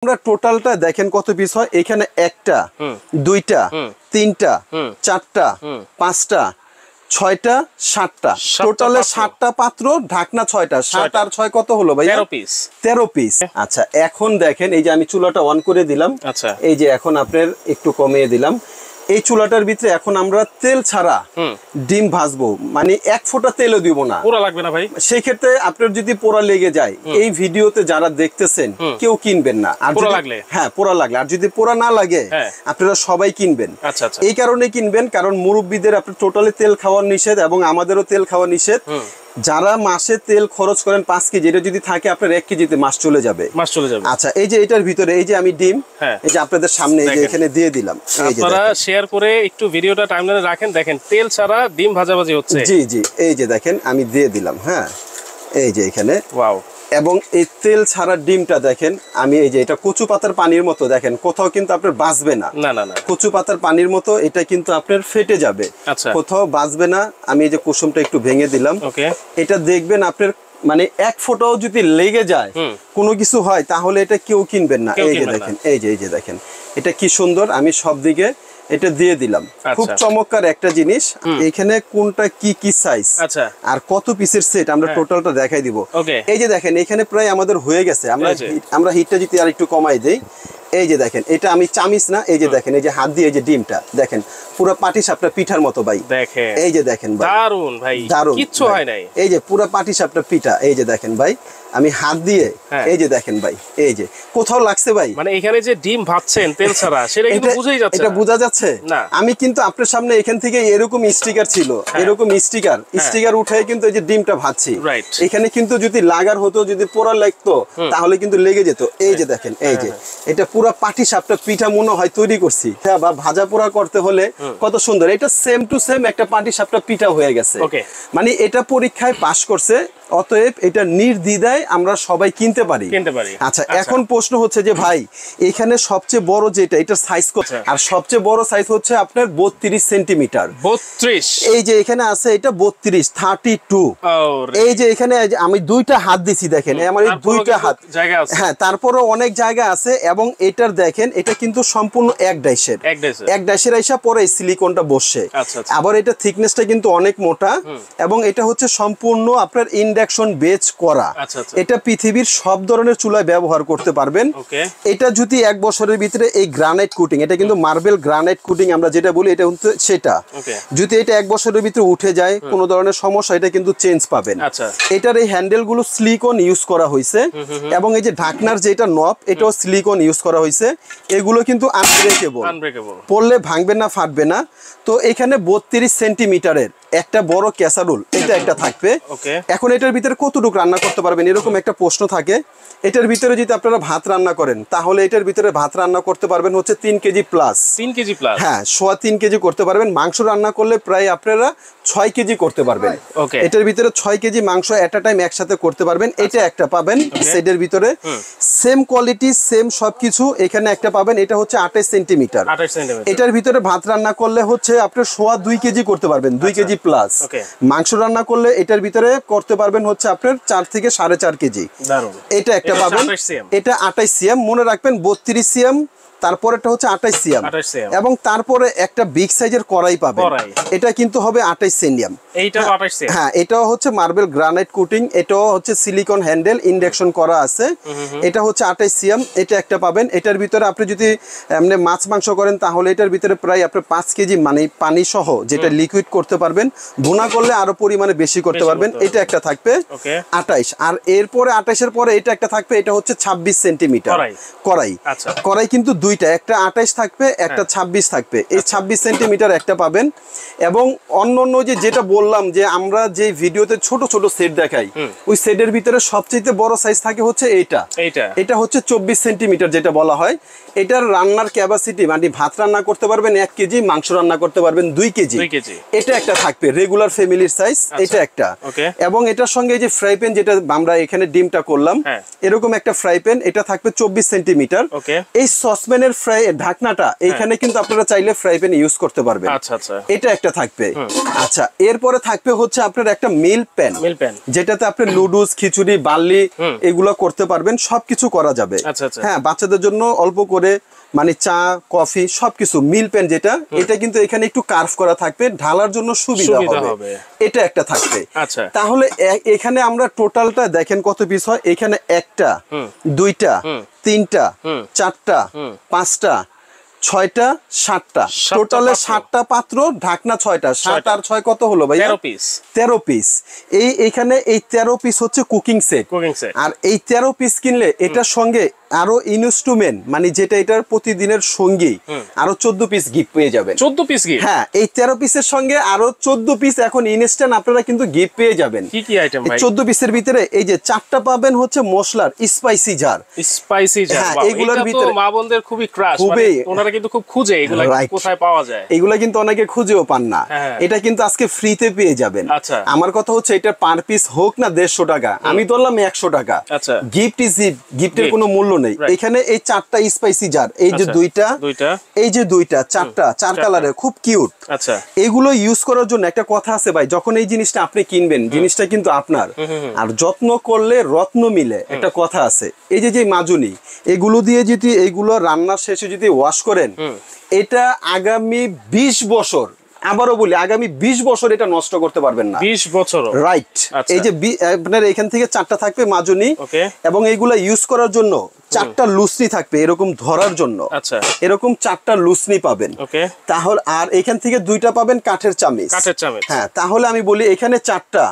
আমরা টোটালটা দেখেন কত পিস হয় এখানে একটা দুইটা তিনটা চারটা পাঁচটা ছয়টা সাতটা টোটালে 7টা পাত্র ঢাকনা 6টা 7 আর 6 কত হলো ভাই 13 পিস আচ্ছা এখন দেখেন এই যে আমি চুলাটা অন করে দিলাম আচ্ছা এই যে এখন আপনার একটু কমিয়ে দিলাম এই চুলাটার ভিতরে এখন আমরা তেল ছাড়া ডিম ভাজবো মানে এক ফোঁটা তেলও দিব না পোড়া লাগবে না ভাই সেই ক্ষেত্রে আপনার যদি পোড়া লেগে যায় এই ভিডিওতে যারা দেখতেছেন কেউ কিনবেন না আর পোড়া লাগলে হ্যাঁ পোড়া লাগলে আর যদি পোড়া না লাগে আপনারা সবাই কিনবেন আচ্ছা আচ্ছা এই কারণে কিনবেন কারণ মুরব্বিদের আপনার টোটালি তেল খাওয়া নিষেধ এবং আমাদেরও তেল খাওয়া নিষেধ যারা মাসে তেল খরচ করেন 5 কেজি এটা যদি থাকে আপনার 1 কেজিতে মাস চলে যাবে আচ্ছা এই যে এটার ভিতরে এই যে আমি ডিম এই যে আপনাদের সামনে এই যে এখানে দিয়ে দিলাম এই যে আপনারা শেয়ার করে একটু ভিডিওটা টাইমলাইনে রাখেন দেখেন তেল ছাড়া ডিম ভাজাভাজি হচ্ছে জি জি এই যে দেখেন আমি দিয়ে দিলাম হ্যাঁ এই যে এখানে ওয়াও এবং এই তেল ছাড়া ডিমটা দেখেন আমি এই যে এটা কচু পাতার পানির মতো দেখেন কোথাও কিন্তু আপনার বাঁচবে না না না না কচু পাতার পানির মতো এটা কিন্তু আপনার ফেটে যাবে আচ্ছা কোথাও বাঁচবে না আমি এই যে কুসুমটা একটু ভেঙে দিলাম ওকে এটা দেখবেন আপনার মানে এক ফোঁটাও যদি লেগে যায় কোনো কিছু হয় তাহলে এটা কেউ কিনবেন না এই যে দেখেন এই যে দেখেন এটা কি সুন্দর আমি সব দিকে এটা দিয়ে দিলাম খুব চমৎকার একটা জিনিস এখানে কোনটা কি কি সাইজ আর কত পিসের সেট আমরা টোটালটা দেখাই দিব এই যে দেখেন এখানে প্রায় আমাদের হয়ে গেছে আমরা হিটটা যদি আর একটু কমাই দেই এই যে দেখেন এটা আমি চামিচ না এই যে দেখেন এই যে হাত দিয়ে এই যে ডিমটা দেখেন পুরো পাটিসাপটা পিঠার মতো ভাই দেখেন এই যে দেখেন ভাই দারুন ভাই দারুন কিচ্ছু হয় নাই এই যে পুরো পাটিসাপটা পিঠা এই যে দেখেন ভাই আমি হাত দিয়ে এই যে দেখেন ভাই এই যে কোথাও লাগছে ভাই মানে এখানে যে ডিম ভাজছেন তেল ছাড়া সেটা কিন্তু বুঝাই যাচ্ছে এটা বোঝা যাচ্ছে না আমি কিন্তু আপনার সামনে এখান থেকে এরকম স্টিকার ছিল এরকম স্টিকার উঠায় কিন্তু এই যে ডিমটা ভাজছি এখানে কিন্তু যদি লাগার হতো যদি পোড়া লাগতো তাহলে কিন্তু লেগে যেত এই যে দেখেন এই যে এটা পুরো পাটিসাপটা পিঠা মনে হয় তৈরি করছি বা ভাজা পোড়া করতে হলে কত সুন্দর এটা সেম টু সেম একটা পাটিসাপটা পিঠা হয়ে গেছে মানে এটা পরীক্ষায় পাস করছে অতএব এটা নির্দ্বিধায় আমরা সবাই কিনতে পারি আচ্ছা এখন প্রশ্ন হচ্ছে যে ভাই এখানে সবচেয়ে বড় যেটা এটা সাইজ কত আর সবচেয়ে বড় সাইজ হচ্ছে আপনার 32 সেন্টিমিটার 32 এই যে এখানে আছে এটা 32 এই যে এখানে আমি দুইটা হাত দিছি দেখেন আমার এই দুইটা হাত জায়গা আছে হ্যাঁ তারপরও অনেক জায়গা আছে এবং এটার দেখেন এটা কিন্তু সম্পূর্ণ এক ডাইসের আইসা পরে সিলিকনটা বসে আবার এটা থিকনেসটা কিন্তু অনেক মোটা এবং এটা হচ্ছে সম্পূর্ণ আপনার ইন্ডাকশন বেজ করা এটা পৃথিবীর সব ধরনের চুলায় ব্যবহার করতে পারবেন এটা যদি 1 বছরের ভিতরে এই গ্রানাইট কোটিং এটা কিন্তু মার্বেল গ্রানাইট কোটিং আমরা যেটা বলি এটা হচ্ছে সেটা যদি এটা 1 বছরের ভিতরে উঠে যায় কোনো ধরনের সমস্যা এটা কিন্তু চেঞ্জ পাবেন এটার এই হ্যান্ডেল গুলো সিলিকন ইউজ করা হয়েছে এবং এই যে ঢাকনার যেটা নব এটাও সিলিকন ইউজ করা হয়েছে এগুলো কিন্তু আনব্রেকেবল পড়লে ভাঙবে না ফাটবে না তো এখানে 32 সেন্টিমিটারের একটা বড় ক্যাসারোল এটা একটা থাকবে এখন এটার ভিতরে কতটুকু রান্না করতে পারবেন এরকম একটা প্রশ্ন থাকে এটার ভিতরে যদি আপনারা ভাত রান্না করেন তাহলে এটার ভিতরে ভাত রান্না করতে পারবেন হচ্ছে 3 কেজি প্লাস হ্যাঁ 3.5 কেজি করতে পারবেন মাংস রান্না করলে প্রায় আপনারা 6 কেজি করতে পারবেন এটার ভিতরে 6 কেজি মাংস এট আ টাইম একসাথে করতে পারবেন এটা একটা পাবেন সেটের ভিতরে সেম কোয়ালিটি সেম সবকিছু এখানে একটা পাবেন এটা হচ্ছে 28 সেন্টিমিটার এটার ভিতরে ভাত রান্না করলে হচ্ছে আপনার 2.5 কেজি করতে পারবেন 2 কেজি প্লাস মাংস রান্না করলে এটার ভিতরে করতে পারবেন হচ্ছে আপনার 4 থেকে 4.5 কেজি এটা একটা পাবেন এটা 28 সিএম মনে রাখবেন 32 সিএম তারপরেটা হচ্ছে 28 সিএম এবং তারপরে একটা বিগ সাইজের কড়াই পাবেন এটা কিন্তু হবে 28 সিএম হ্যাঁ এটাও হচ্ছে মার্বেল গ্রানাইট কোটিং এটাও হচ্ছে সিলিকন হ্যান্ডেল ইন্ডাকশন করা আছে এটা হচ্ছে 28 সিএম এটা একটা পাবেন এটার ভিতরে আপনি যদি এমনি মাছ মাংস করেন তাহলে এটার ভিতরে প্রায় আপনি 5 কেজি মানে পানি সহ যেটা লিকুইড করতে পারবেন ভুনা করলে আরো পরিমাণে বেশি করতে পারবেন এটা একটা থাকবে 28 আর এরপরে 28 এর পরে এটা একটা থাকবে এটা হচ্ছে 26 সেন্টিমিটার কড়াই কিন্তু দুইটা একটা 28 থাকবে একটা 26 থাকবে এই 26 সেন্টিমিটার একটা পাবেন এবং অন্যান্য যেটা বললাম যে আমরা যে ভিডিওতে ছোট ছোট সেট দেখাই ওই সেটের ভিতরে সবচেয়ে বড় সাইজ থাকে হচ্ছে এটা হচ্ছে 24 সেন্টিমিটার যেটা বলা হয় এটার রান্নার ক্যাপাসিটি মানে ভাত রান্না করতে পারবেন 1 কেজি মাংস রান্না করতে পারবেন 2 কেজি এটা একটা থাকবে রেগুলার ফ্যামিলির সাইজ এটা একটা এবং এটার সঙ্গে এই যে ফ্রাই প্যান যেটা আমরা এখানে ডিমটা করলাম এরকম একটা ফ্রাই প্যান এটা থাকবে 24 সেন্টিমিটার এই সসপ্যান প্যানের ঢাকনাটা এখানে কিন্তু আপনারা চাইলে ফ্রাই প্যান ইউজ করতে পারবেন। আচ্ছা আচ্ছা, এটা একটা থাকবে। আচ্ছা, এরপরে থাকবে হচ্ছে আপনার একটা মিল প্যান, যেটাতে আপনি লুডুস, খিচুড়ি, বার্লি এগুলো করতে পারবেন, সবকিছু করা যাবে। হ্যাঁ, বাচ্চাদের জন্য অল্প করে মানে চা, কফি সবকিছু। মিল প্যান যেটা, এটা কিন্তু এখানে একটু কার্ভ করা থাকবে, ঢালার জন্য সুবিধা হবে। এটা একটা থাকবে। তাহলে এখানে আমরা টোটালটা দেখেন কত পিস হয়। এখানে একটা, দুইটা, তিনটা, চারটা, পাঁচটা, ছয়টা, সাতটা, টোটালে 7টা পাত্র, ঢাকনা 6টা। 7 আর 6 কত হলো ভাই? 13 পিস। এইখানে এই 13 পিস হচ্ছে কুকিং সেট। আর এই 13 পিস কিনলে এটার সঙ্গে আরো ইনস্ট্রুমেন্ট, মানে যেটা এটার প্রতিদিনের সঙ্গী, আরো 14 পিস গিফট পেয়ে যাবেন। 14 পিস গিফট? হ্যাঁ, এই 13 পিসের সঙ্গে আরো 14 পিস এখন ইনস্ট্যান্ট আপনারা কিন্তু গিফট পেয়ে যাবেন। কি কি আইটেম ভাই? 14 পিসের ভিতরে এই যে 4টা পাবেন হচ্ছে মশলার স্পাইসি জার। হ্যাঁ, এগুলোর ভিতরে মা বোনদের খুবই ক্রাশ, মানে ওনারা কিন্তু খুব খুঁজে এগুলা কোথায় পাওয়া যায়। এগুলা কিন্তু অনেকে খুঁজেও পান না। এটা কিন্তু আজকে ফ্রিতে পেয়ে যাবেন। আমার কথা হচ্ছে এটা পার পিস হোক না 150 টাকা, আমি ধরলাম 100 টাকা। গিফট ইজ গিফটের কোনো মূল্য নেই। এখানে এই 4টা স্পাইসি জার, এই যে দুইটা, এই যে দুইটা, 4টা, 4 কালারের, খুব কিউট। এগুলো ইউজ করার জন্য একটা কথা আছে ভাই, যখন এই জিনিসটা আপনি কিনবেন, জিনিসটা কিন্তু আপনার, আর যত্ন করলে রত্ন মিলে, একটা কথা আছে। এই যে মাজুনি, এগুলো দিয়ে যদি এইগুলো রান্নার শেষে যদি ওয়াশ করেন, এটা আগামী 20 বছর, আবারও বলি আগামী 20 বছর এটা নষ্ট করতে পারবেন না। 20 বছর, রাইট। এই যে আপনার এখান থেকে 4টা থাকবে মাজুনি, এবং এইগুলা ইউজ করার জন্য 4টা লুসনি থাকবে এরকম ধরার জন্য। এরকম 4টা লুসনি পাবেন। তাহলে আর এখান থেকে 2টা পাবেন কাঠের চামিচ। হ্যাঁ, তাহলে আমি বলি এখানে 4টা,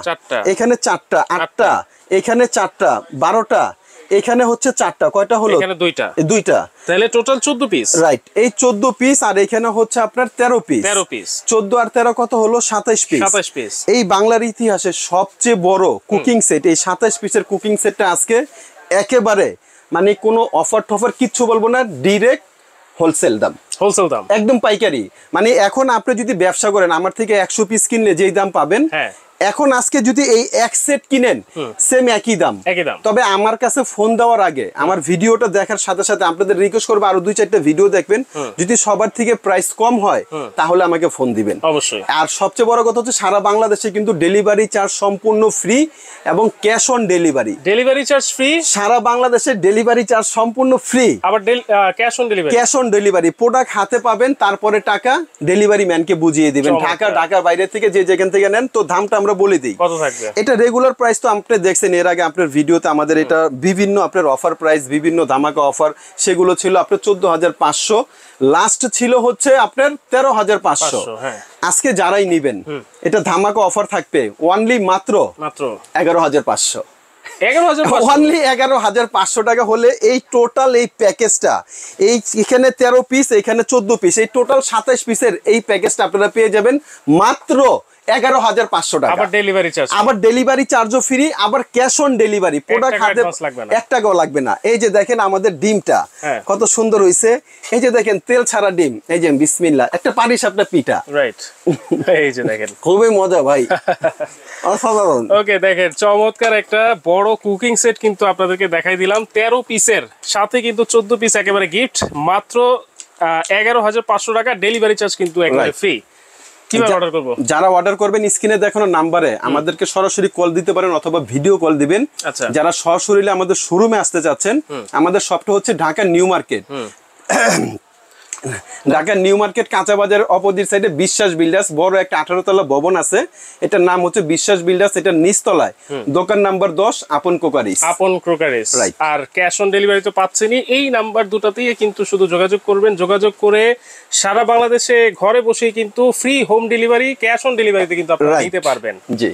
এখানে 4টা, 8টা, এখানে 4টা, 12টা, এখানে হচ্ছে 4টা, কয়টা হলো? এখানে 2টা, 2টা, তাহলে টোটাল 14 পিস। রাইট, এই 14 পিস। আর এখানে হচ্ছে আপনার 13 পিস। 14 আর 13 কত হলো? 27 পিস। এই বাংলার ইতিহাসে সবচেয়ে বড় কুকিং সেট, এই 27 পিসের কুকিং সেটটা আজকে একেবারে মানে কোনো অফার টফার কিচ্ছু বলবো না, ডিরেক্ট হোলসেল দাম, একদম পাইকারি। মানে এখন আপনি যদি ব্যবসা করেন, আমার থেকে 100 পিস কিনলে যেই দাম পাবেন, এখন আজকে যদি এই এক সেট কিনেন, সেম একই দাম। তবে আমার কাছে ফোন দেওয়ার আগে, আমার ভিডিওটা দেখার সাথে সাথে আপনাদের রিকোয়েস্ট করবো আরো 2-4টা ভিডিও দেখবেন। যদি সবার থেকে প্রাইস কম হয়, তাহলে আমাকে ফোন দিবেন অবশ্যই। আর সবচেয়ে বড় কথা হচ্ছে সারা বাংলাদেশে কিন্তু ডেলিভারি চার্জ সম্পূর্ণ ফ্রি এবং cash on delivery. Delivery charge free, সারা বাংলাদেশে ডেলিভারি চার্জ সম্পূর্ণ ফ্রি। আবার ক্যাশ অন ডেলিভারি, প্রোডাক্ট হাতে পাবেন, তারপরে টাকা ডেলিভারি ম্যানকে বুঝিয়ে দিবেন। ঢাকার বাইরে থেকে যে যেখান থেকে নেন, তো দামটা আমরা বলে দিই। কত থাকবে? এটা রেগুলার প্রাইস তো আপনি দেখছেন এর আগে আপনার ভিডিওতে, আমাদের এটা বিভিন্ন আপনার অফার প্রাইস, বিভিন্ন ধামাকা অফার, সেগুলো ছিল আপনার 14,500, লাস্ট ছিল হচ্ছে আপনার 13,500। আজকে যারাই নিবেন, এটা ধামাকা অফার থাকবে অনলি মাত্র 11,500। 11,500 টাকা হলে এই টোটাল এই প্যাকেজটা, এই এখানে 13 পিস, এখানে 14 পিস, এই টোটাল 27 পিসের এই প্যাকেজটা আপনারা পেয়ে যাবেন মাত্র 11,500 টাকা। আবার ডেলিভারি চার্জও ফ্রি, আবার ক্যাশ অন ডেলিভারি। প্রোডাক্ট হাতে 1 টাকাও লাগবে না। এই যে দেখেন আমাদের ডিমটা কত সুন্দর হইছে। এই যে দেখেন তেল ছাড়া ডিম, এই যে বিসমিল্লাহ, একটা পারিস আপনার পিঠা। রাইট, এই যে দেখেন খুবই মজা ভাই, অসাধারণ। ওকে, দেখেন চমৎকার একটা বড় কুকিং সেট কিন্তু আপনাদেরকে দেখাই দিলাম 13 পিসের সাথে কিন্তু 14 পিস একেবারে গিফট, মাত্র 11,500 টাকা। ডেলিভারি চার্জ কিন্তু একেবারে ফ্রি। যারা অর্ডার করবেন স্ক্রিনে দেখানো নাম্বারে আমাদেরকে সরাসরি কল দিতে পারেন অথবা ভিডিও কল দিবেন। যারা সরাসরি আমাদের শোরুমে আসতে চাচ্ছেন, আমাদের শপটা হচ্ছে Dhaka new market. Dhaka new market কাঁচা বাজারের অপোজিট সাইডে বিশ্বাস বিল্ডার্স বড় একটা 18 তলা ভবন আছে, এটার নাম হচ্ছে বিশ্বাস বিল্ডার্স। এটা নিচতলায় দোকান নাম্বার 10 আপন ক্রোকারিস। আর ক্যাশ অন ডেলিভারি তো পাচ্ছেনই, এই নাম্বার দুটাতেই কিন্তু শুধু যোগাযোগ করবেন। যোগাযোগ করে সারা বাংলাদেশে ঘরে বসেই কিন্তু free home delivery, cash on ডেলিভারিতে কিন্তু আপনারা নিতে পারবেন। জি।